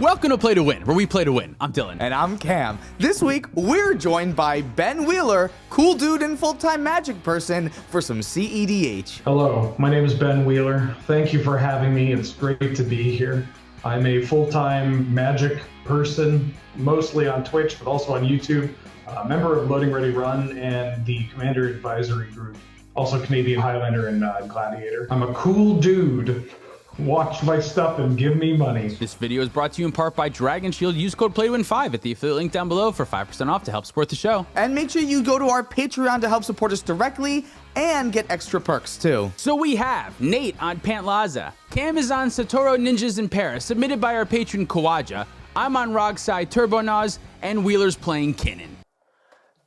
Welcome to Play to Win, where we play to win. I'm Dylan. And I'm Cam. This week, we're joined by Ben Wheeler, cool dude and full-time magic person, for some cEDH. Hello, my name is Ben Wheeler. Thank you for having me. It's great to be here. I'm a full-time magic person, mostly on Twitch, but also on YouTube. A member of Loading Ready Run and the Commander Advisory Group. Also Canadian Highlander and Gladiator. I'm a cool dude. Watch my stuff and give me money. This video is brought to you in part by Dragon Shield. Use code PLAYTOWIN5 at the affiliate link down below for 5% off to help support the show. And make sure you go to our Patreon to help support us directly and get extra perks too. So we have Nate on PANTLAZA, Cam is on SATORU Ninjas in Paris, submitted by our patron Kawaja. I'm on ROGRAKH Turbonauz, and Wheeler's playing KINNAN.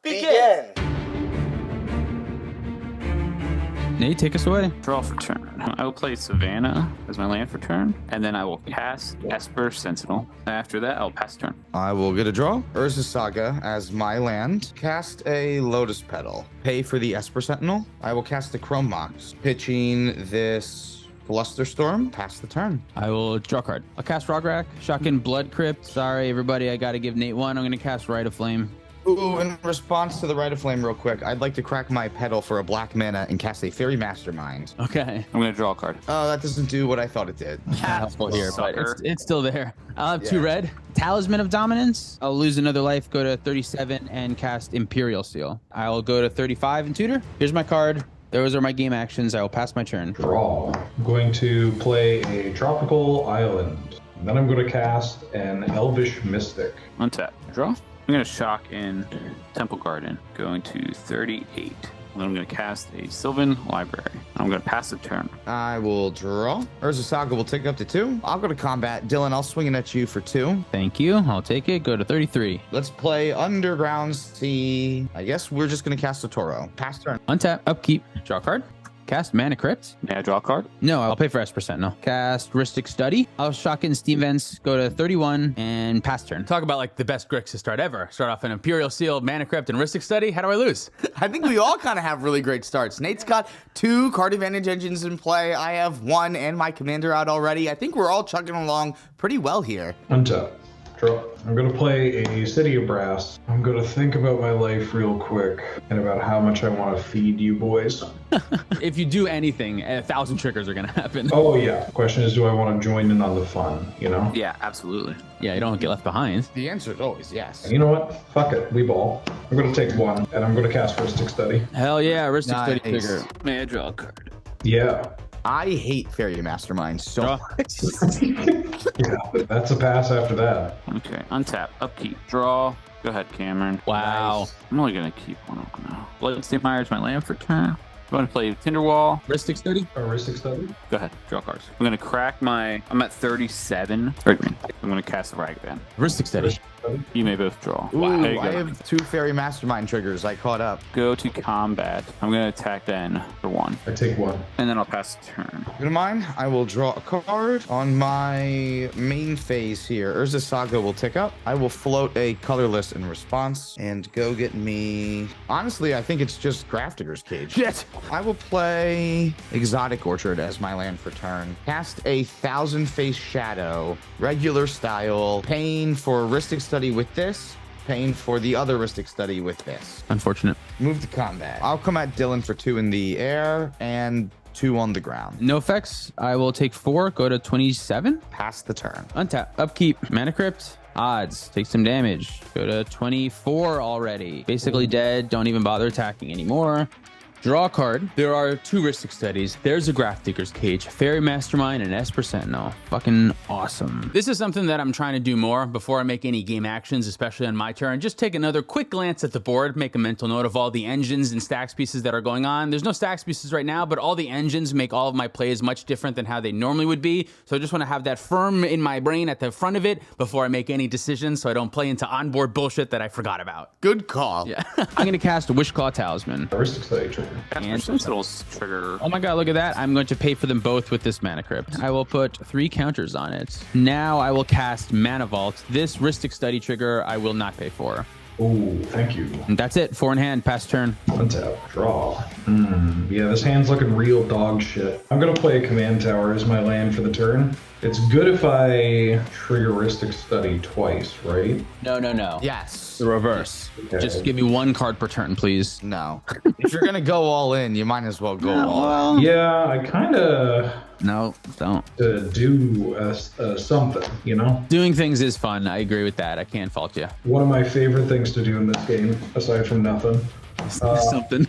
Begin! Nate, take us away. Draw for turn. I will play Savannah as my land for turn, and then I will cast Esper Sentinel. After that, I'll pass turn. I will get a draw. Urza Saga as my land. Cast a Lotus Petal. Pay for the Esper Sentinel. I will cast a Chrome Mox. Pitching this Flusterstorm. Pass the turn. I will draw a card. I'll cast ROGRAKH, Shotgun Blood Crypt. Sorry, everybody, I gotta give Nate one. I'm gonna cast Rite of Flame. Ooh, in response to the Rite of Flame real quick, I'd like to crack my petal for a black mana and cast a Fairy Mastermind. Okay. I'm going to draw a card. Oh, that doesn't do what I thought it did. Helpful here, but Sucker. it's still there. I'll have two red. Talisman of Dominance. I'll lose another life, go to 37 and cast Imperial Seal. I'll go to 35 and tutor. Here's my card. Those are my game actions. I will pass my turn. Draw. I'm going to play a Tropical Island. And then I'm going to cast an Elvish Mystic. Untap. Draw. I'm going to shock in Temple Garden, going to 38. And then I'm going to cast a Sylvan Library. I'm going to pass the turn. I will draw. Urza Saga will take up to 2. I'll go to combat. Dylan, I'll swing it at you for 2. Thank you. I'll take it. Go to 33. Let's play Underground Sea. I guess we're just going to cast a Toro. Pass turn. Untap. Upkeep. Draw a card. Cast Mana Crypt. May I draw a card? No, I'll pay for Esper Sentinel. Cast Rhystic Study. I'll shock in Steam Vents, go to 31, and pass turn. Talk about like the best Grixis to start ever. Start off an Imperial Seal, Mana Crypt, and Rhystic Study. How do I lose? I think we all kind of have really great starts. Nate's got 2 card advantage engines in play. I have 1 and my commander out already. I think we're all chugging along pretty well here. Untap. Draw. I'm going to play a City of Brass. I'm going to think about my life real quick and about how much I want to feed you boys. If you do anything, 1,000 triggers are going to happen. Oh, yeah. Question is, do I want to join in on the fun, you know? Yeah, absolutely. Yeah, you don't get left behind. The answer is always yes. You know what? Fuck it. We ball. I'm going to take 1, and I'm going to cast Rhystic Study. Hell yeah, Rhystic Study Nice. trigger. May I draw a card? Yeah. I hate Fairy Mastermind so Draw. much. Yeah, that's a pass after that. Okay. Untap. Upkeep. Draw. Go ahead, Cameron. Wow. Nice. I'm only going to keep 1 up now. Bloodstained Mire is my land for turn. I'm going to play Tinderwall. Rhystic Study? A Rhystic Study? Go ahead. Draw cards. I'm going to crack my... I'm at 37. I'm going to cast a Ragavan. Rhystic Study. You may both draw. Ooh, There you I go. have 2 Fairy Mastermind triggers. I caught up. Go to combat. I'm going to attack then for 1. I take 1. And then I'll pass the turn. Go to mine. I will draw a card on my main phase here. Urza Saga will tick up. I will float a colorless in response and go get me. Honestly, I think it's just Grafdigger's Cage. Shit! I will play Exotic Orchard as my land for turn. Cast a 1,000-Face Shadow, regular style, paying for Rhystic Study with this, paying for the other Rhystic Study with this. Unfortunate. Move to combat. I'll come at Dylan for 2 in the air and 2 on the ground. No effects. I will take 4, go to 27. Pass the turn. Untap. Upkeep. Mana Crypt. Odds. Take some damage. Go to 24 already. Basically dead. Don't even bother attacking anymore. Draw a card. There are 2 Rhystic Studies. There's a Grafdigger's Cage, Fairy Mastermind, and Esper Sentinel. Fucking awesome. This is something that I'm trying to do more before I make any game actions, especially on my turn. Just take another quick glance at the board, make a mental note of all the engines and stacks pieces that are going on. There's no stacks pieces right now, but all the engines make all of my plays much different than how they normally would be. So I just want to have that firm in my brain at the front of it before I make any decisions so I don't play into onboard bullshit that I forgot about. Good call. Yeah. I'm going to cast a Wishclaw Talisman. A Rhystic Study trigger. Casper Sentinel's trigger. Oh my god, look at that. I'm going to pay for them both with this Mana Crypt. I will put 3 counters on it. Now I will cast Mana Vault. This Rhystic Study trigger I will not pay for. Oh, thank you. And that's it. 4 in hand. Pass turn. Untap. Draw. Yeah, this hand's looking real dog shit. I'm gonna play a command tower as my land for the turn. It's good if I trigger Ristic Study twice, right? No. Yes. The reverse. Okay. Just give me 1 card per turn, please. No. If you're gonna go all in, you might as well go all in. Yeah, I kind of No, don't. do something, you know? Doing things is fun. I agree with that. I can't fault you. One of my favorite things to do in this game, aside from nothing, Something.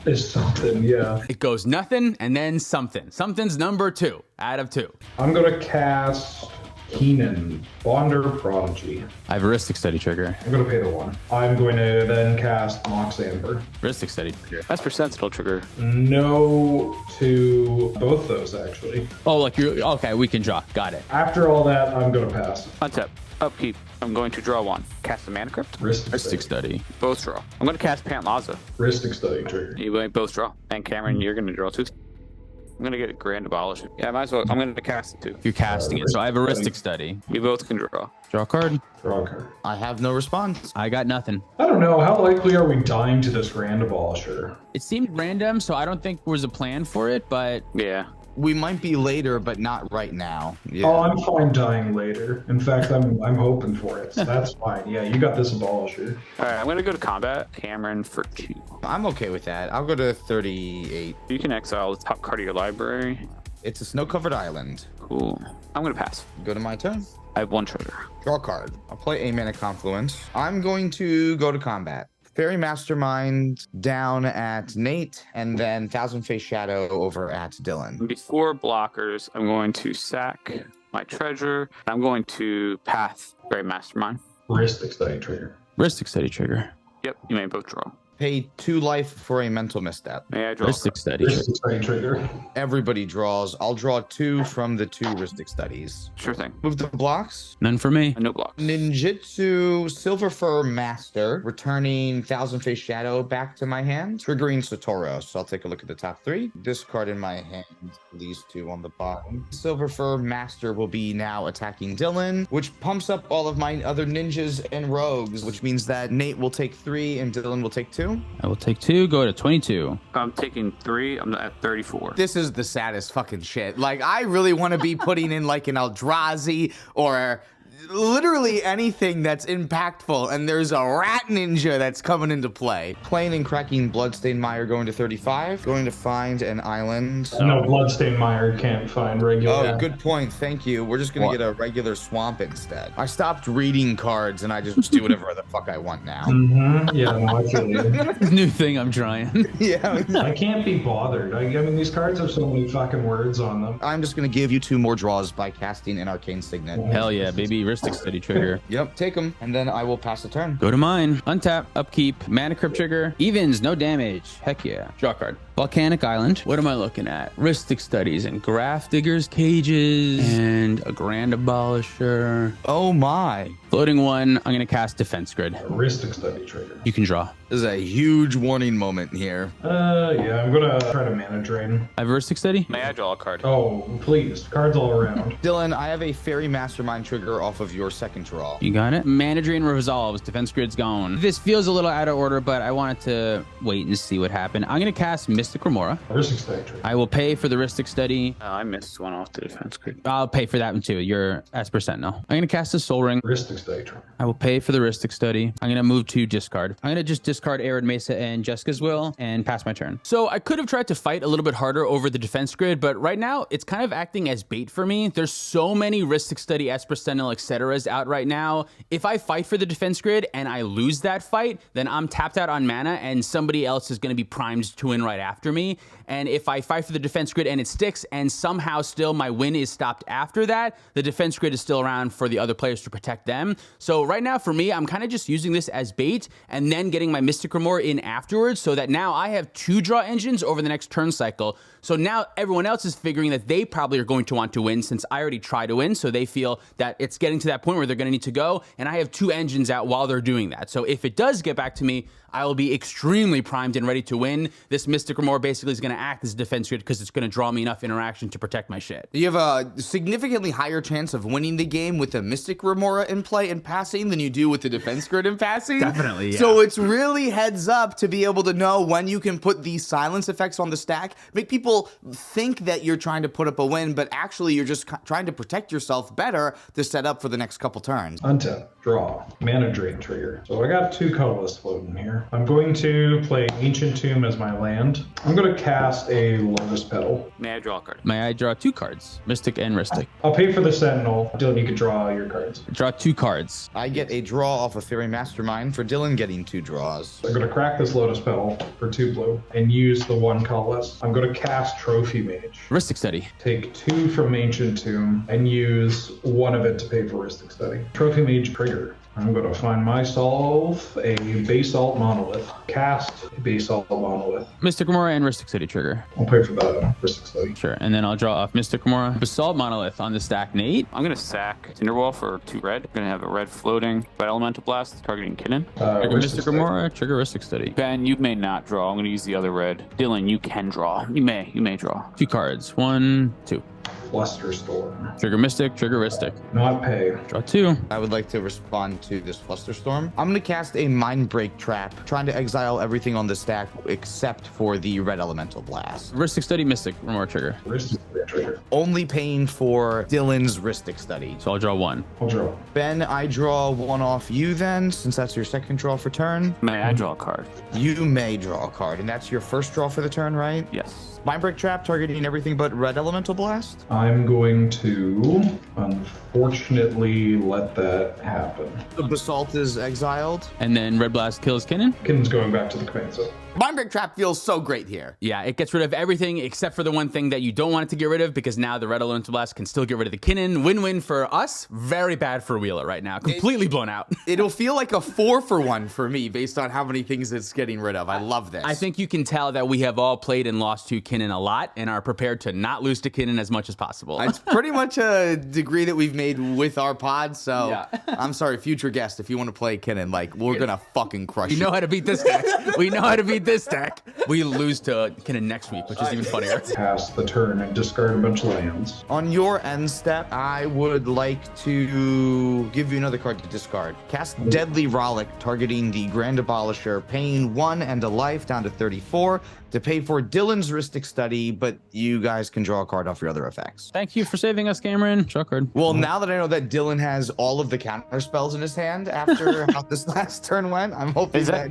is something, yeah. It goes nothing and then something. Something's number 2 out of 2. I'm going to cast Keenan, Bonder Prodigy. I have a Ristic Study trigger. I'm going to pay the 1. I'm going to then cast Mox Amber. Ristic Study trigger. Esper Sentinel trigger. No to both those, actually. Oh, like you're okay. We can draw. Got it. After all that, I'm going to pass. Untap. Upkeep. I'm going to draw 1. Cast a Mana Crypt. Ristic Ristic Study. Study. Both draw. I'm going to cast Pantlaza. Ristic Study trigger. You might both draw. And Cameron, you're going to draw 2. I'm going to get a Grand Abolish. Yeah, I might as well. I'm going to cast it too. You're casting it. So I have a Ristic Study. You both can draw. Draw a card. Draw a card. I have no response. I got nothing. I don't know. How likely are we dying to this Grand Abolisher? It seemed random, so I don't think there was a plan for it, but Yeah. We might be later, but not right now. Yeah. Oh, I'm fine dying later. In fact, I'm hoping for it. So that's fine. Yeah, you got this Abolisher. All right, I'm going to go to combat. Cameron for 2. I'm okay with that. I'll go to 38. You can exile the top card of your library. It's a snow-covered island. Cool. I'm going to pass. Go to my turn. I have 1 trigger. Draw a card. I'll play a Mana Confluence. I'm going to go to combat. Fairy Mastermind down at Nate, and then Thousand Face Shadow over at Dylan. Before blockers, I'm going to sack my treasure. I'm going to path Great Mastermind. Ristic Study trigger. Ristic Study trigger. Yep, you may both draw. Pay 2 life for a mental misstep. May I draw? a Ristic card? Study trigger. Ristic Study trigger. Everybody draws. I'll draw 2 from the 2 Ristic Studies. Sure thing. Move the blocks. None for me. No blocks. Ninjutsu Silver Fur Master, returning Thousand Face Shadow back to my hand, triggering SATORU. So I'll take a look at the top 3. Discard in my hand, these 2 on the bottom. Silver Fur Master will be now attacking Dylan, which pumps up all of my other ninjas and rogues, which means that Nate will take 3 and Dylan will take 2. I will take 2, go to 22. I'm taking 3. I'm at 34. This is the saddest fucking shit. Like, I really want to be putting in like an Eldrazi or literally anything that's impactful, and there's a rat ninja that's coming into play. Playing and cracking Bloodstained Mire going to 35. Going to find an island. No, Bloodstained Mire can't find regular. Oh, good point. Thank you. We're just gonna get a regular swamp instead. I stopped reading cards and I just do whatever the fuck I want now. Mm-hmm. Yeah, no, I feel you. New thing I'm trying. Yeah. I can't be bothered. I mean, these cards have so many fucking words on them. I'm just gonna give you 2 more draws by casting an Arcane Signet. Hell yeah, baby. Ristic Study trigger. Yep, take them, and then I will pass the turn. Go to mine. Untap, upkeep, Mana Crypt trigger. Evens, no damage. Heck yeah. Draw a card. Volcanic Island. What am I looking at? Ristic Studies and Graph Diggers Cages and a Grand Abolisher. Oh my. Floating 1. I'm going to cast Defense Grid. Ristic Study trigger. You can draw. This is a huge warning moment here. Yeah, I'm gonna try to mana drain. I have Ristic Study. May I draw a card? Oh, please. Cards all around. Dylan, I have a Fairy Mastermind trigger off of your second draw. You got it. Mana Drain resolves. Defense Grid's gone. This feels a little out of order, but I wanted to wait and see what happened. I'm going to cast Mystic Remora. Ristic Study trigger. I will pay for the Ristic Study. I missed 1 off the defense grid. I'll pay for that one too. You're Esper Sentinel. I'm going to cast a Soul Ring. Ristic Study trigger. I will pay for the Ristic Study. I'm going to move to discard. I'm going to just discard Arid Mesa and Jessica's Will and pass my turn. So I could have tried to fight a little bit harder over the defense grid, but right now it's kind of acting as bait for me. There's so many Ristic Study, Esper Sentinel, etc.'s out right now. If I fight for the defense grid and I lose that fight, then I'm tapped out on mana and somebody else is going to be primed to win right after me. And if I fight for the defense grid and it sticks and somehow still my win is stopped after that, the defense grid is still around for the other players to protect them. So right now for me, I'm kind of just using this as bait and then getting my Mystic Remora in afterwards so that now I have 2 draw engines over the next turn cycle. So now everyone else is figuring that they probably are going to want to win since I already tried to win. So they feel that it's getting to that point where they're going to need to go. And I have 2 engines out while they're doing that. So if it does get back to me, I will be extremely primed and ready to win. This Mystic Remora basically is going to act as a defense grid because it's going to draw me enough interaction to protect my shit. You have a significantly higher chance of winning the game with a Mystic Remora in play and passing than you do with the defense grid in passing. Definitely, yeah. So it's really heads up to be able to know when you can put these silence effects on the stack, make people think that you're trying to put up a win, but actually you're just trying to protect yourself better to set up for the next couple turns. Untap, draw, mana drain trigger. So I got 2 colorless floating here. I'm going to play Ancient Tomb as my land. I'm going to cast a Lotus Petal. May I draw a card? May I draw 2 cards? Mystic and Ristic. I'll pay for the Sentinel. Dylan, you can draw your cards. Draw 2 cards. I get a draw off of Fairy Mastermind for Dylan getting 2 draws. I'm going to crack this Lotus Petal for 2 blue and use the 1 colorless. I'm going to cast Trophy Mage. Ristic Study. Take 2 from Ancient Tomb and use 1 of it to pay for Ristic Study. Trophy Mage trigger. I'm going to find myself a Basalt Monolith. Cast a Basalt Monolith. Mystic Remora and Ristic Study trigger. I'll pay for the Ristic Study. Sure, and then I'll draw off Mystic Remora. Basalt Monolith on the stack, Nate. I'm going to sack Tinderwall for 2 red. I'm going to have a red floating, red elemental blast targeting Kinnan. Trigger Mystic Remora, trigger Ristic Study. Ben, you may not draw. I'm going to use the other red. Dylan, you can draw. You may draw. 2 cards. 1, 2. Flusterstorm. Trigger Mystic, trigger Ristic. Not pay. Draw 2. I would like to respond to this Flusterstorm. I'm going to cast a Mind Break Trap, trying to exile everything on the stack except for the Red Elemental Blast. Ristic Study, Mystic Remora trigger. Ristic trigger. Only paying for Dylan's Ristic Study. So I'll draw 1. I'll draw. Ben, I draw 1 off you then, since that's your second draw for turn. May I draw a card? You may draw a card, and that's your first draw for the turn, right? Yes. Mind Break Trap targeting everything but Red Elemental Blast? I'm going to unfortunately let that happen. The Basalt is exiled. And then Red Blast kills Kinnan. Kinnan's going back to the command zone. Mind Break Trap feels so great here. Yeah, it gets rid of everything except for the one thing that you don't want it to get rid of, because now the Red Elemental Blast can still get rid of the Kinnan. Win-win for us, very bad for Wheeler right now. Completely blown out. It'll feel like a 4-for-1 for me based on how many things it's getting rid of. I love this. I think you can tell that we have all played and lost to Kinnan a lot and are prepared to not lose to Kinnan as much as possible. It's pretty much a degree that we've made with our pod, so Yeah. I'm sorry, future guest, if you want to play Kinnan, like, we're gonna fucking crush We you. know how to beat this deck. We know how to beat this deck. We lose to Kinnan next week, which is even funnier. Pass the turn and discard a bunch of lands. On your end step, I would like to give you another card to discard. Cast Deadly Rollick, targeting the Grand Abolisher, paying 1 and a life down to 34 to pay for Dylan's Ristic Study, but you guys can draw a card off your other effects. Thank you for saving us, Cameron. Draw card. Well, now that I know that Dylan has all of the counter spells in his hand after how this last turn went, I'm hoping that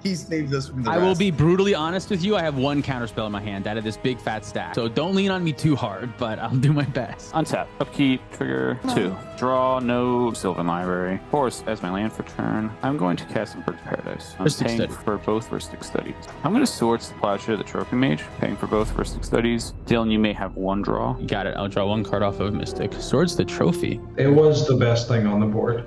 he saves us from the I will be brutally honest with you. I have 1 counterspell in my hand out of this big fat stack. So don't lean on me too hard, but I'll do my best. Untap. Upkeep. Trigger 2. Draw no Sylvan Library. Force as my land for turn. I'm going to cast some Birds of Paradise. I'm Ristic paying Study. for both Ristic Studies. I'm going to Swords the Plowshare the Trophy Mage, paying for both Ristic Studies. Dylan, you may have 1 draw. You got it. I'll draw 1 card off of Mystic. Swords the trophy. It was the best thing on the board.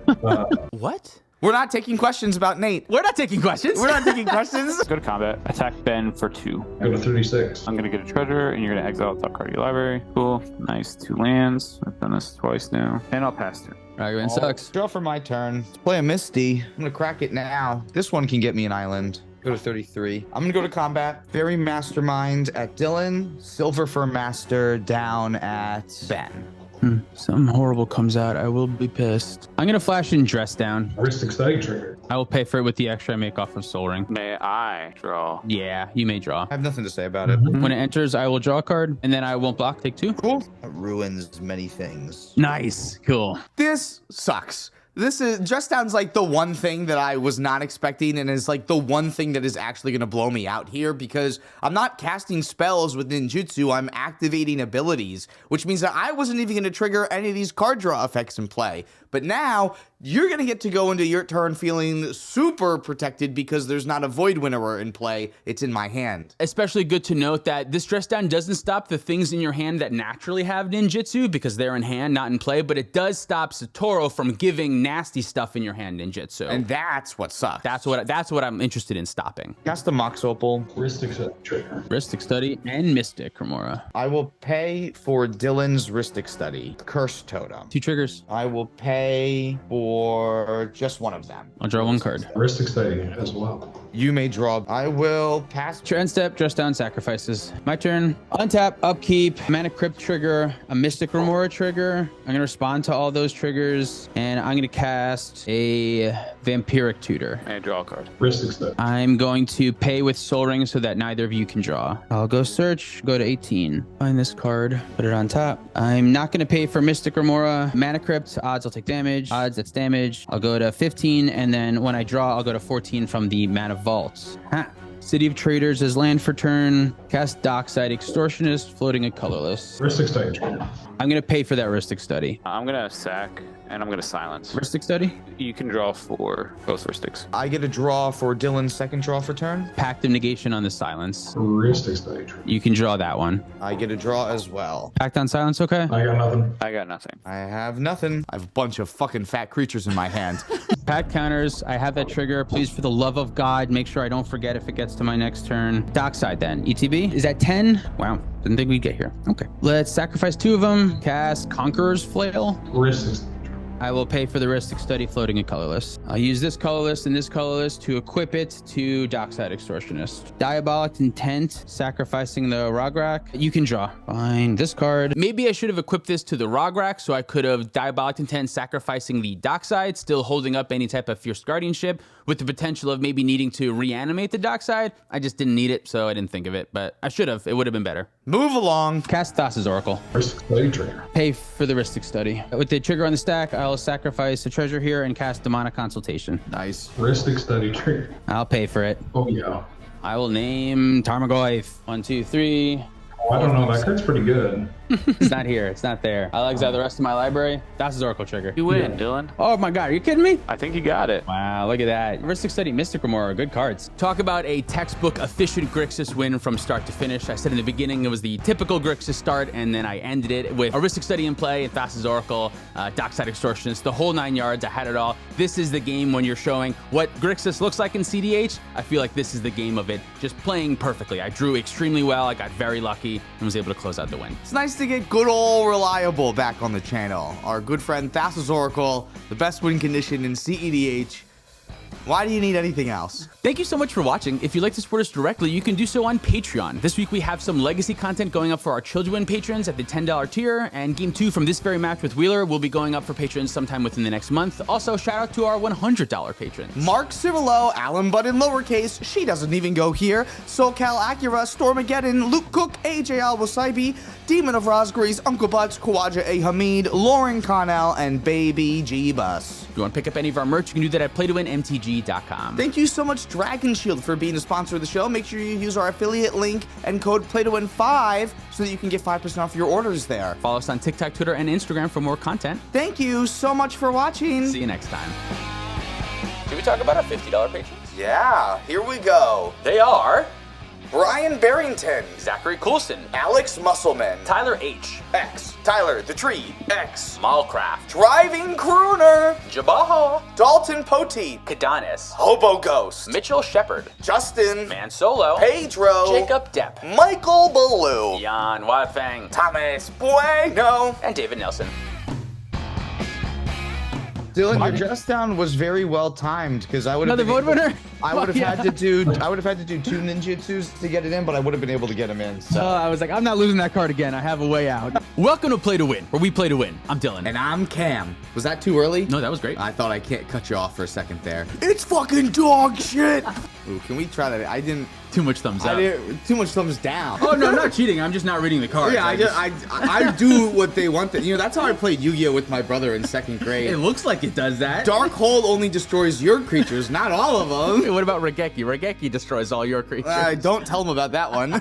What? We're not taking questions about Nate. We're not taking questions. We're not taking questions. Go to combat. Attack Ben for 2. Go to 36. I'm going to get a treasure, and you're going to exile the top card of your library. Cool. Nice. 2 lands. I've done this twice now. And I'll pass turn. Argument sucks. Draw for my turn. Let's play a Misty. I'm gonna crack it now. This one can get me an island. Go to 33. I'm gonna go to combat. Fairy Mastermind at Dylan. Silver Fur Master down at Ben. Something horrible comes out. I will be pissed. I'm going to flash in Dress Down. Ristic Study trigger. I will pay for it with the extra I make off of Soul Ring. May I draw? Yeah, you may draw. I have nothing to say about it. When it enters, I will draw a card, and then I won't block. Take 2. Cool. That ruins many things. Nice. Cool. This sucks. This is just sounds like the one thing that I was not expecting, and is like the one thing that is actually going to blow me out here, because I'm not casting spells with ninjutsu, I'm activating abilities, which means that I wasn't even going to trigger any of these card draw effects in play. But now you're going to get to go into your turn feeling super protected because there's not a Void Winnower in play. It's in my hand. Especially good to note that this Dress Down doesn't stop the things in your hand that naturally have ninjutsu, because they're in hand, not in play, but it does stop SATORU from giving nasty stuff in your hand ninjutsu. And that's what sucks. That's what I'm interested in stopping. Cast the Mox Opal. Ristic Study trigger. Ristic Study and Mystic Remora. I will pay for Dylan's Ristic Study. Curse Totem. 2 triggers. I will pay for just one of them. I'll draw 1 card. Ristic Study as well. You may draw. I will pass. Turn step, dress down, sacrifices. My turn. Untap, upkeep, Mana Crypt trigger, a Mystic Remora trigger. I'm going to respond to all those triggers, and I'm going to cast a Vampiric Tutor. And draw a card. Ristic study. I'm going to pay with Soul Ring so that neither of you can draw. I'll go search, go to 18. Find this card, put it on top. I'm not going to pay for Mystic Remora. Mana Crypt, odds I'll take damage. Odds, that's damage. I'll go to 15, and then when I draw, I'll go to 14 from the Mana Vault. Ha! City of Traders is land for turn. Cast Dockside Extortionist, floating and colorless. Ristic study. I'm going to pay for that Ristic Study. I'm going to sack, and I'm going to silence. Ristic Study? You can draw for both Ristics. I get a draw for Dylan's second draw for turn. Pact of Negation on the Silence. Ristic study. You can draw that one. I get a draw as well. Pact on Silence, okay? I got nothing. I got nothing. I have nothing. I have a bunch of fucking fat creatures in my hand. Pact counters. I have that trigger. Please, for the love of God, make sure I don't forget if it gets to my next turn. Dockside then. ETB? Is that 10? Wow. Didn't think we'd get here. Okay. Let's sacrifice 2 of them. Cast Conqueror's Flail. Ristic study. I will pay for the Ristic Study, floating and colorless. I'll use this colorless and this colorless to equip it to Dockside Extortionist. Diabolic Intent, sacrificing the ROGRAKH. You can draw. Fine, this card. Maybe I should have equipped this to the ROGRAKH, so I could have Diabolic Intent, sacrificing the Dockside, still holding up any type of Fierce Guardianship, with the potential of maybe needing to reanimate the Dockside. I just didn't need it, so I didn't think of it, but I should have. It would have been better. Move along. Cast Thassa's Oracle. Ristic study trigger. Pay for the Ristic Study. With the trigger on the stack, I'll sacrifice a treasure here and cast Demonic Consultation. Nice. Ristic study trigger. I'll pay for it. Oh yeah. I will name Tarmogoyf. 1, 2, 3. I don't know. That card's pretty good. It's not here. It's not there. I'll exile the rest of my library. That's his Oracle trigger. You win, Dylan. Oh my God, are you kidding me? I think you got it. Wow, look at that. Ristic Study, Mystic Remora, good cards. Talk about a textbook efficient Grixis win from start to finish. I said in the beginning it was the typical Grixis start, and then I ended it with a Ristic Study in play, Thassa's Oracle, Dockside Extortionist, the whole 9 yards. I had it all. This is the game when you're showing what Grixis looks like in cEDH. I feel like this is the game of it, just playing perfectly. I drew extremely well. I got very lucky and was able to close out the win. It's nice to get good old Reliable back on the channel. Our good friend Thassa's Oracle, the best win condition in cEDH. Why do you need anything else? Thank you so much for watching. If you'd like to support us directly, you can do so on Patreon. This week we have some legacy content going up for our Children patrons at the $10 tier, and Game 2 from this very match with Wheeler will be going up for patrons sometime within the next month. Also, shout out to our $100 patrons. Mark Civilo, Alan Budd in lowercase, she doesn't even go here, SoCal Acura, Stormageddon, Luke Cook, AJ Al Wasaibi, Demon of Rosgrees, Uncle Butts, Kawaja A. Hamid, Lauren Connell, and Baby G Bus. If you want to pick up any of our merch, you can do that at playtowinmtg.com. Thank you so much, Dragon Shield, for being a sponsor of the show. Make sure you use our affiliate link and code PlayToWin5 so that you can get 5% off your orders there. Follow us on TikTok, Twitter, and Instagram for more content. Thank you so much for watching. See you next time. Should we talk about our $50 patrons? Yeah, here we go. They are Brian Barrington, Zachary Coulson, Alex Musselman, Tyler H, X, Tyler the Tree, X, Malcraft, Driving Crooner, Jabaha, Dalton Poteet, Kadanis, Hobo Ghost, Mitchell Shepard, Justin, Man Solo, Pedro, Jacob Depp, Michael Ballou, Jan Wadfang, Thomas Bueno, and David Nelson. Dylan, your dress down was very well timed because I would have Another vote winner? I would have Yeah. had to do 2 ninjutsus to get it in, but I would have been able to get them in. So. I was like, I'm not losing that card again. I have a way out. Welcome to Play to Win, where we play to win. I'm Dylan. And I'm Cam. Was that too early? No, that was great. I thought I can't cut you off for a second there. It's fucking dog shit. Ooh, can we try that? I didn't. Too much thumbs up. Too much thumbs down. Oh, no, not cheating. I'm just not reading the cards. Yeah, I do what they want. You know, that's how I played Yu-Gi-Oh with my brother in 2nd grade. It looks like it does that. Dark Hole only destroys your creatures, not all of them. What about Regeki? Regeki destroys all your creatures. Don't tell them about that one.